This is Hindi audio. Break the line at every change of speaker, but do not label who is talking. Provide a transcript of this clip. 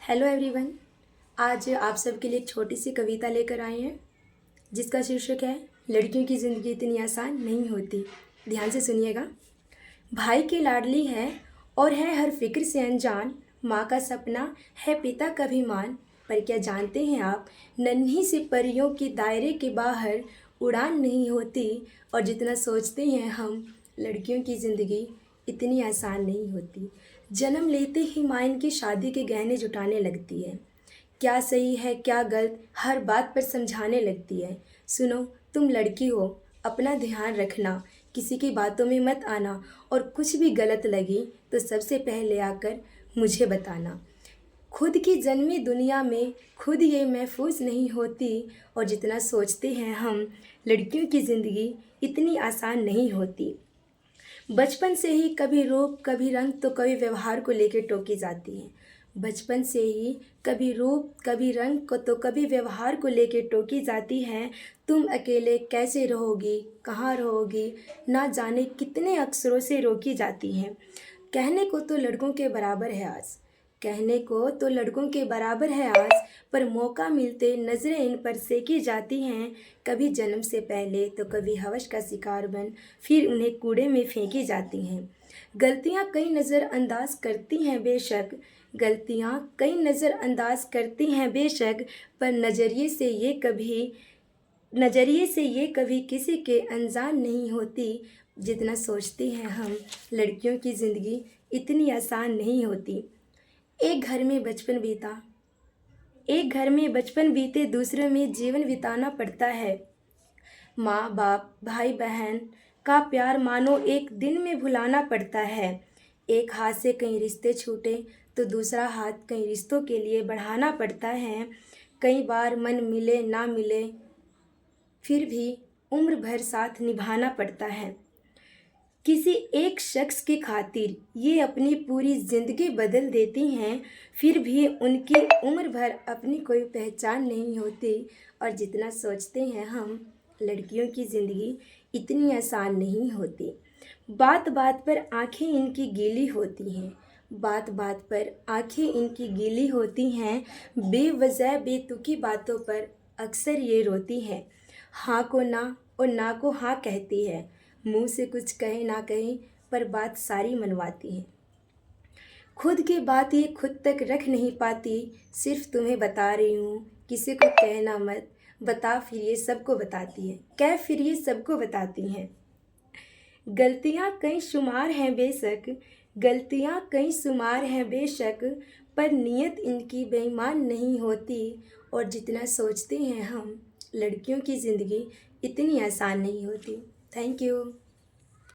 Hello everyone. आज आप सबके लिए एक छोटी सी कविता लेकर आए हैं जिसका शीर्षक है लड़कियों की ज़िंदगी इतनी आसान नहीं होती। ध्यान से सुनिएगा। भाई की लाडली है और है हर फिक्र से अनजान, माँ का सपना है पिता का भी मान। पर क्या जानते हैं आप, नन्ही सी परियों की दायरे के बाहर उड़ान नहीं होती। और जितना सोचते हैं हम, लड़कियों की ज़िंदगी इतनी आसान नहीं होती। जन्म लेते ही माँ इनकी शादी के गहने जुटाने लगती है। क्या सही है क्या गलत हर बात पर समझाने लगती है। सुनो, तुम लड़की हो, अपना ध्यान रखना, किसी की बातों में मत आना, और कुछ भी गलत लगे तो सबसे पहले आकर मुझे बताना। खुद की जन्मी दुनिया में खुद ये महफूज नहीं होती। और जितना सोचते हैं हम, लड़कियों की ज़िंदगी इतनी आसान नहीं होती। बचपन से ही कभी रूप कभी रंग तो कभी व्यवहार को लेकर टोकी जाती हैं। बचपन से ही कभी रूप कभी रंग को तो कभी व्यवहार को लेकर टोकी जाती हैं। तुम अकेले कैसे रहोगी, कहाँ रहोगी, ना जाने कितने अक्षरों से रोकी जाती हैं। कहने को तो लड़कों के बराबर है आज, कहने को तो लड़कों के बराबर है आज, पर मौका मिलते नज़रें इन पर सेकी जाती हैं। कभी जन्म से पहले तो कभी हवस का शिकार बन फिर उन्हें कूड़े में फेंकी जाती हैं। गलतियाँ कई नज़रअंदाज करती हैं बेशक, गलतियाँ कई नज़रअंदाज करती हैं बेशक, पर नज़रिए से ये कभी किसी के अनजान नहीं होती। जितना सोचते हैं हम, लड़कियों की ज़िंदगी इतनी आसान नहीं होती। एक घर में बचपन बीते, दूसरे में जीवन बिताना पड़ता है। माँ बाप भाई बहन का प्यार मानो एक दिन में भुलाना पड़ता है। एक हाथ से कई रिश्ते छूटे तो दूसरा हाथ कई रिश्तों के लिए बढ़ाना पड़ता है। कई बार मन मिले ना मिले फिर भी उम्र भर साथ निभाना पड़ता है। किसी एक शख्स की खातिर ये अपनी पूरी ज़िंदगी बदल देती हैं, फिर भी उनकी उम्र भर अपनी कोई पहचान नहीं होती। और जितना सोचते हैं हम, लड़कियों की ज़िंदगी इतनी आसान नहीं होती। बात बात पर आंखें इनकी गीली होती हैं, बात बात पर आंखें इनकी गीली होती हैं। बेवजह बेतुकी बातों पर अक्सर ये रोती हैं। हाँ को ना और ना को हाँ कहती है, मुंह से कुछ कहे ना कहे पर बात सारी मनवाती है। खुद की बात ये खुद तक रख नहीं पाती, सिर्फ तुम्हें बता रही हूँ, किसी को कहना मत, बता फिर ये सबको बताती है, कह फिर ये सबको बताती हैं। गलतियाँ कई शुमार हैं बेशक, गलतियाँ कई शुमार हैं बेशक, पर नीयत इनकी बेईमान नहीं होती। और जितना सोचते हैं हम, लड़कियों की ज़िंदगी इतनी आसान नहीं होती। Thank you.